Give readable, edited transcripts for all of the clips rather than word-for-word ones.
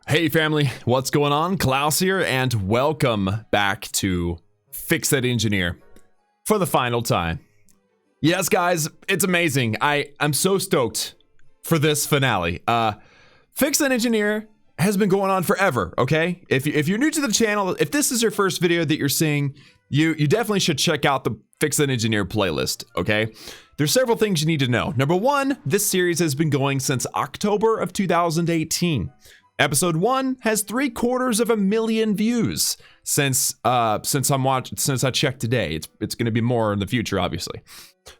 Hey family, what's going on? Klaus here, and welcome back to Fix That Engineer for the final time. Yes, guys, it's amazing. I'm so stoked for this finale. Fix That Engineer has been going on forever, okay? If you're new to the channel, if this is your first video that you're seeing, you definitely should check out the Fix That Engineer playlist, okay? There's several things you need to know. Number one, this series has been going since October of 2018. Episode 1 has 750,000 views since I checked today. It's going to be more in the future, obviously.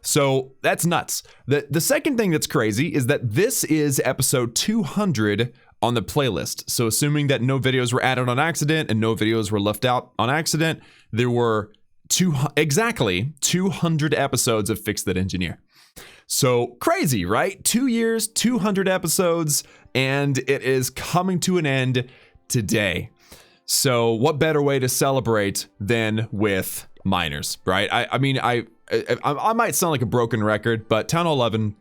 So that's nuts. The second thing that's crazy is that this is episode 200 on the playlist. So assuming that no videos were added on accident and no videos were left out on accident, there were exactly 200 episodes of Fix That Engineer. So crazy, right? 2 years, 200 episodes, and it is coming to an end today. So what better way to celebrate than with miners, right? I mean, I might sound like a broken record, but Town Hall 11,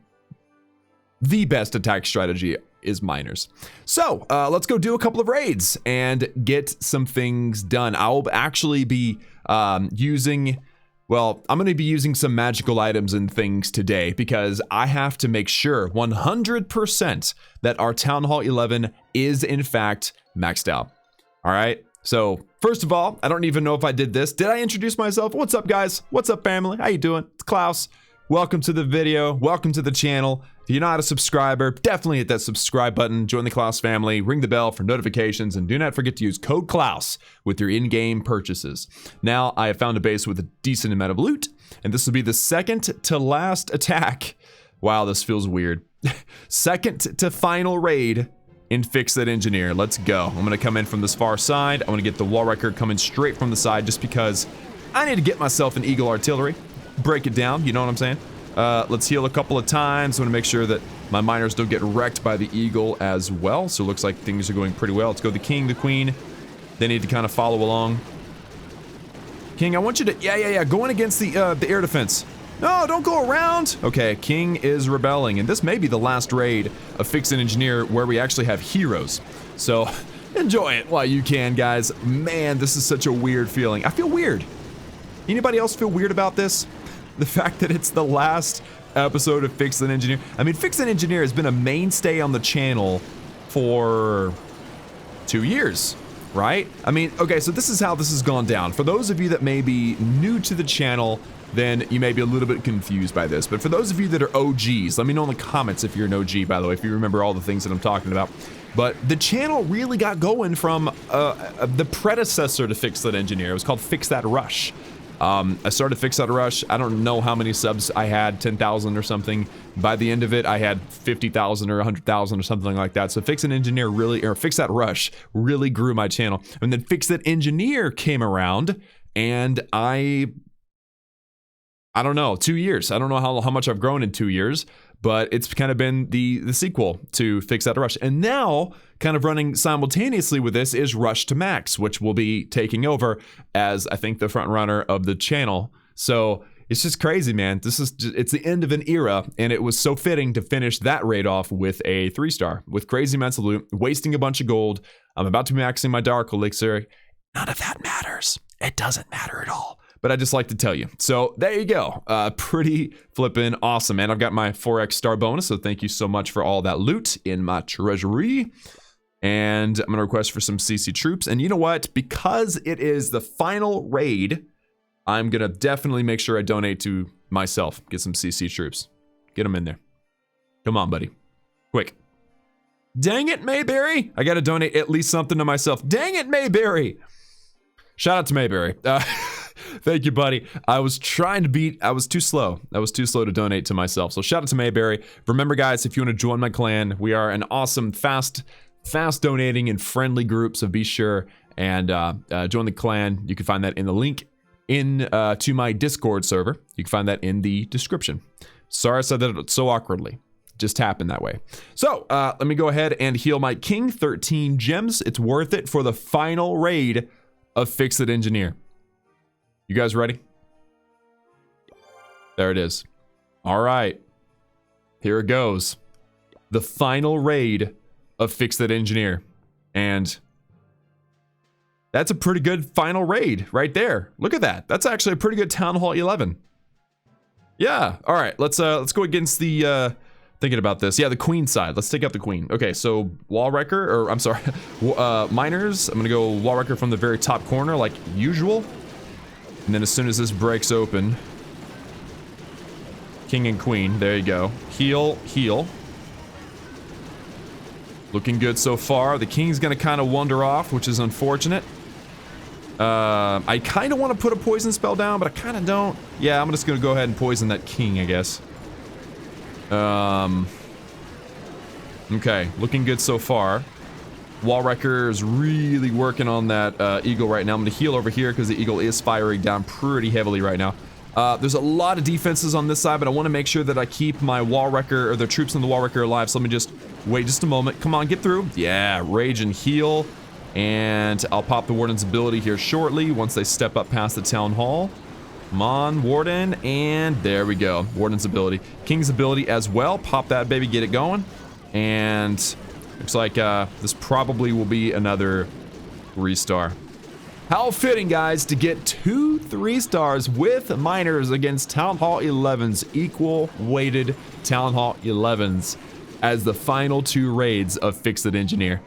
the best attack strategy is miners. So let's go do a couple of raids and get some things done. I'll actually be I'm going to be using some magical items and things today because I have to make sure 100% that our Town Hall 11 is in fact maxed out. All right. So first of all, I don't even know if I did this. Did I introduce myself? What's up, guys? What's up, family? How you doing? It's Klaus. Welcome to the video. Welcome to the channel. If you're not a subscriber, definitely hit that subscribe button, join the Klaus family, ring the bell for notifications, and do not forget to use code Klaus with your in-game purchases. Now, I have found a base with a decent amount of loot, and this will be the second to last attack. Wow, this feels weird. Second to final raid in Fix That Engineer. Let's go. I'm gonna come in from this far side. I'm gonna get the wall wrecker coming straight from the side just because I need to get myself an Eagle Artillery. Break it down, you know what I'm saying? Let's heal a couple of times. I want to make sure that my miners don't get wrecked by the Eagle as well. So it looks like things are going pretty well. Let's go the King, the Queen. They need to kind of follow along. King, I want you to, yeah, go in against the air defense. No, don't go around. Okay, King is rebelling, and this may be the last raid of Fix That Engineer where we actually have heroes. So enjoy it while you can, guys. Man, this is such a weird feeling. I feel weird. Anybody else feel weird about this? The fact that it's the last episode of Fix That Engineer. I mean, Fix That Engineer has been a mainstay on the channel for 2 years, right? I mean, okay, so this is how this has gone down. For those of you that may be new to the channel, then you may be a little bit confused by this. But for those of you that are OGs, let me know in the comments if you're an OG, by the way, if you remember all the things that I'm talking about. But the channel really got going from the predecessor to Fix That Engineer. It was called Fix That Rush. I started Fix That Rush. I don't know how many subs I had, 10,000 or something. By the end of it, I had 50,000 or 100,000 or something like that. So Fix That Engineer Fix That Rush really grew my channel. And then Fix That Engineer came around, and I don't know, 2 years. I don't know how much I've grown in 2 years, but it's kind of been the sequel to Fix That Rush. And now, kind of running simultaneously with this is Rush to Max, which will be taking over as, I think, the front runner of the channel. So it's just crazy, man. It's the end of an era, and it was so fitting to finish that raid off with a 3-star, with crazy amounts of loot, wasting a bunch of gold. I'm about to be maxing my Dark Elixir. None of that matters. It doesn't matter at all. But I just like to tell you. So there you go. Pretty flippin' awesome, man. I've got my 4x star bonus, so thank you so much for all that loot in my treasury. And I'm gonna request for some CC troops. And you know what? Because it is the final raid, I'm gonna definitely make sure I donate to myself. Get some CC troops. Get them in there. Come on, buddy. Quick. Dang it, Mayberry. I gotta donate at least something to myself. Dang it, Mayberry. Shout out to Mayberry. Thank you, buddy. I was too slow. I was too slow to donate to myself. So shout out to Mayberry. Remember, guys, if you want to join my clan, we are an awesome, fast donating and friendly group. So be sure and join the clan. You can find that in the link to my Discord server. You can find that in the description. Sorry I said that so awkwardly. Just happened that way. So let me go ahead and heal my King. 13 gems. It's worth it for the final raid of Fix That Engineer. You guys ready? There it is. All right. Here it goes. The final raid of Fix That Engineer. And that's a pretty good final raid right there. Look at that. That's actually a pretty good Town Hall 11. Yeah. All right. Let's go against the thinking about this. Yeah, the queen side. Let's take out the queen. Okay, so wall wrecker, or I'm sorry, miners. I'm gonna go wall wrecker from the very top corner like usual. And then as soon as this breaks open, king and queen. There you go. Heal, heal. Looking good so far. The king's gonna kind of wander off, which is unfortunate. I kind of want to put a poison spell down, but I kind of don't. Yeah, I'm just gonna go ahead and poison that king, I guess. Okay, looking good so far. Wall Wrecker is really working on that eagle right now. I'm gonna heal over here because the eagle is firing down pretty heavily right now. There's a lot of defenses on this side, but I want to make sure that I keep my Wall Wrecker, or the troops in the Wall Wrecker alive. So let me just wait just a moment. Come on, get through. Yeah, rage and heal. And I'll pop the Warden's ability here shortly once they step up past the Town Hall. Come on, Warden, and there we go. Warden's ability. King's ability as well. Pop that baby, get it going. And looks like this probably will be another 3-star. How fitting, guys, to get 2 3-stars with miners against Town Hall 11's equal weighted Town Hall 11's as the final 2 raids of Fix It Engineer.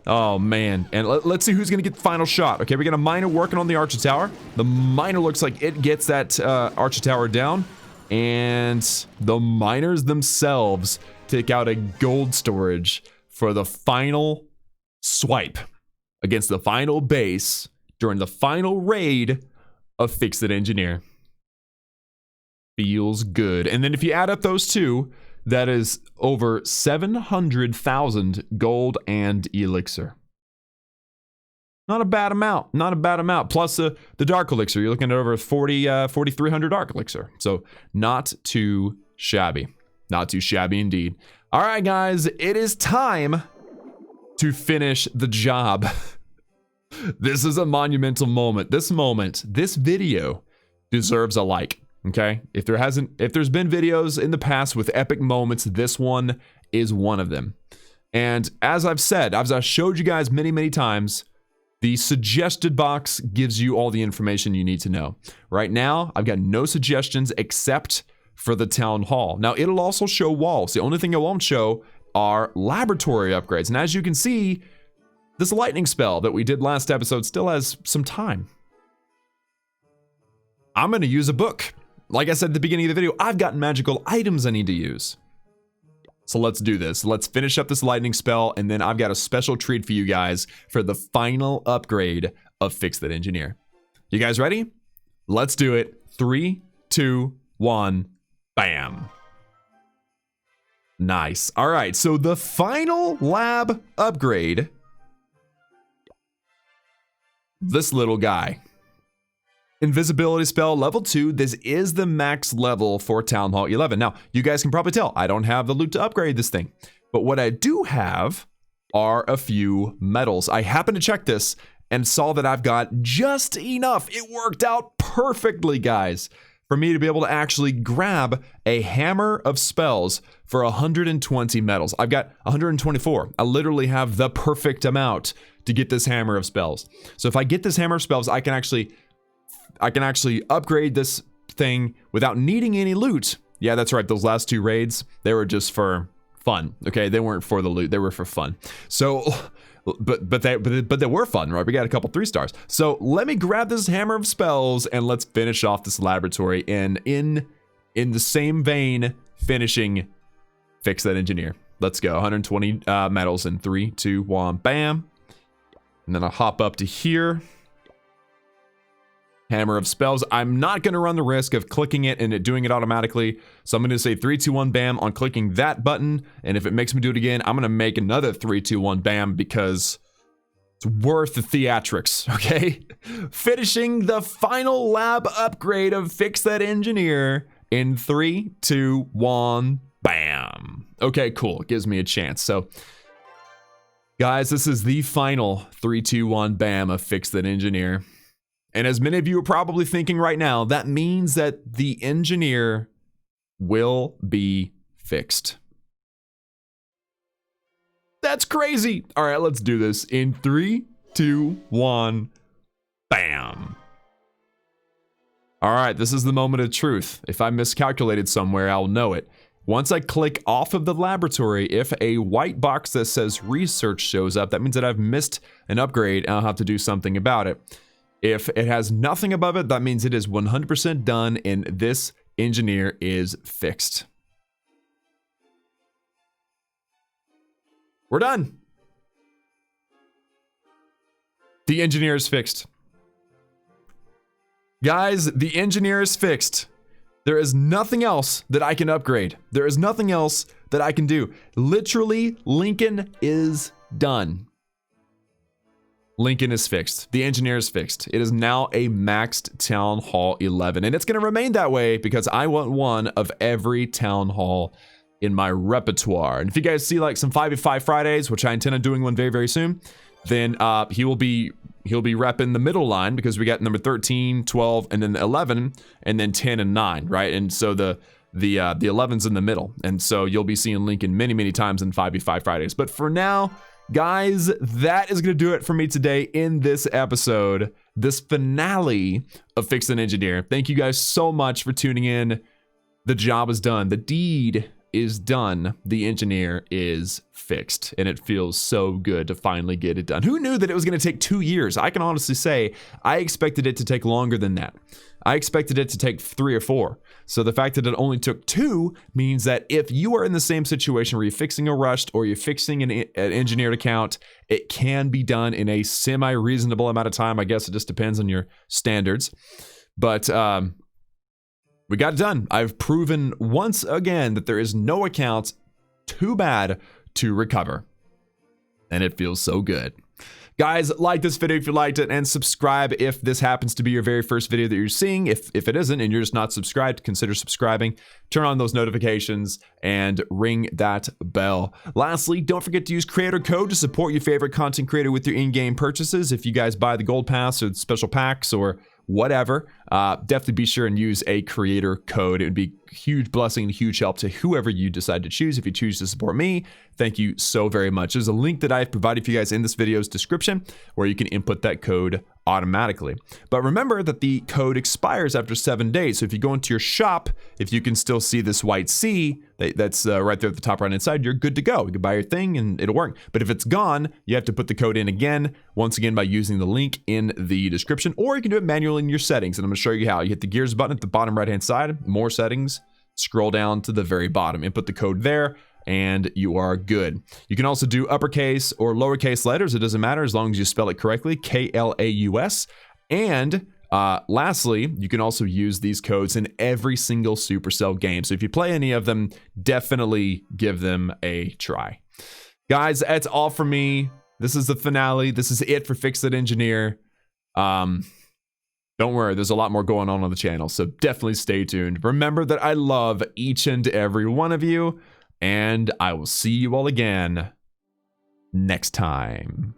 Oh, man. And let's see who's going to get the final shot. Okay, we got a miner working on the Archer Tower. The miner looks like it gets that Archer Tower down. And the miners themselves take out a gold storage for the final swipe against the final base during the final raid of Fix It Engineer. Feels good. And then if you add up those two, that is over 700,000 gold and elixir. Not a bad amount. Not a bad amount. Plus the dark elixir. You're looking at over 4,300 dark elixir. So not too shabby. Not too shabby indeed. All right, guys. It is time to finish the job. This is a monumental moment. This video deserves a like. Okay, if there's been videos in the past with epic moments, this one is one of them. And as I've said, as I showed you guys many times, the suggested box gives you all the information you need to know. Right now, I've got no suggestions except for the Town Hall. Now, it'll also show walls. The only thing it won't show are laboratory upgrades. And as you can see, this lightning spell that we did last episode still has some time. I'm going to use a book. Like I said at the beginning of the video, I've got magical items I need to use. So let's do this. Let's finish up this lightning spell, and then I've got a special treat for you guys for the final upgrade of Fix That Engineer. You guys ready? Let's do it. 3, 2, 1, bam. Nice. All right, so the final lab upgrade, this little guy. Invisibility spell level 2. This is the max level for Town Hall 11. Now, you guys can probably tell I don't have the loot to upgrade this thing. But what I do have are a few medals. I happened to check this and saw that I've got just enough. It worked out perfectly, guys, for me to be able to actually grab a hammer of spells for 120 medals. I've got 124. I literally have the perfect amount to get this hammer of spells. So if I get this hammer of spells, I can actually upgrade this thing without needing any loot. Yeah, that's right. Those last 2 raids, they were just for fun. Okay, they weren't for the loot. They were for fun. So, but they were fun, right? We got a couple 3-stars. So let me grab this hammer of spells and let's finish off this laboratory. And in the same vein, finishing Fix That Engineer. Let's go. 120 medals in 3, 2, 1, bam. And then I'll hop up to here. Hammer of spells. I'm not going to run the risk of clicking it and it doing it automatically. So I'm going to say 3, 2, 1, bam on clicking that button. And if it makes me do it again, I'm going to make another 3, 2, 1, bam because it's worth the theatrics, okay? Finishing the final lab upgrade of Fix That Engineer in 3, 2, 1, bam. Okay, cool. It gives me a chance. So, guys, this is the final 3, 2, 1, bam of Fix That Engineer. And as many of you are probably thinking right now, that means that the engineer will be fixed. That's crazy. All right, let's do this in 3, 2, 1. Bam. All right, this is the moment of truth. If I miscalculated somewhere, I'll know it. Once I click off of the laboratory, if a white box that says research shows up, that means that I've missed an upgrade and I'll have to do something about it. If it has nothing above it, that means it is 100% done and this engineer is fixed. We're done. The engineer is fixed. Guys, the engineer is fixed. There is nothing else that I can upgrade. There is nothing else that I can do. Literally, Lincoln is done. Lincoln is fixed. The engineer is fixed. It is now a maxed Town Hall 11. And it's going to remain that way because I want one of every Town Hall in my repertoire. And if you guys see like some 5v5 Fridays, which I intend on doing one very, very soon, then he'll be repping the middle line because we got number 13, 12, and then 11, and then 10 and 9, right? And so the 11's in the middle. And so you'll be seeing Lincoln many, many times in 5v5 Fridays. But for now, guys, that is going to do it for me today in this episode, this finale of Fix an Engineer. Thank you guys so much for tuning in. The job is done. The deed is done. The engineer is fixed, and it feels so good to finally get it done. Who knew that it was going to take 2 years? I can honestly say I expected it to take longer than that. I expected it to take 3 or 4. So the fact that it only took 2 means that if you are in the same situation where you're fixing a rushed or you're fixing an engineered account, it can be done in a semi-reasonable amount of time. I guess it just depends on your standards. But we got it done. I've proven once again that there is no account too bad to recover. And it feels so good. Guys, like this video if you liked it, and subscribe if this happens to be your very first video that you're seeing. If it isn't and you're just not subscribed, consider subscribing. Turn on those notifications and ring that bell. Lastly, don't forget to use creator code to support your favorite content creator with your in-game purchases. If you guys buy the gold pass or special packs or whatever, definitely be sure and use a creator code. It would be a huge blessing and a huge help to whoever you decide to choose. If you choose to support me, thank you so very much. There's a link that I've provided for you guys in this video's description where you can input that code automatically. But remember that the code expires after 7 days. So if you go into your shop, if you can still see this white C that's right there at the top right hand side, you're good to go. You can buy your thing and it'll work. But if it's gone, you have to put the code in again, once again by using the link in the description, or you can do it manually in your settings. And I'm going to show you how. You hit the gears button at the bottom right hand side, more settings, scroll down to the very bottom, input the code there, and you are good. You can also do uppercase or lowercase letters. It doesn't matter as long as you spell it correctly, Klaus. And lastly, you can also use these codes in every single Supercell game. So if you play any of them, definitely give them a try. Guys, that's all for me. This is the finale. This is it for Fix It Engineer. Don't worry, there's a lot more going on the channel, so definitely stay tuned. Remember that I love each and every one of you, and I will see you all again next time.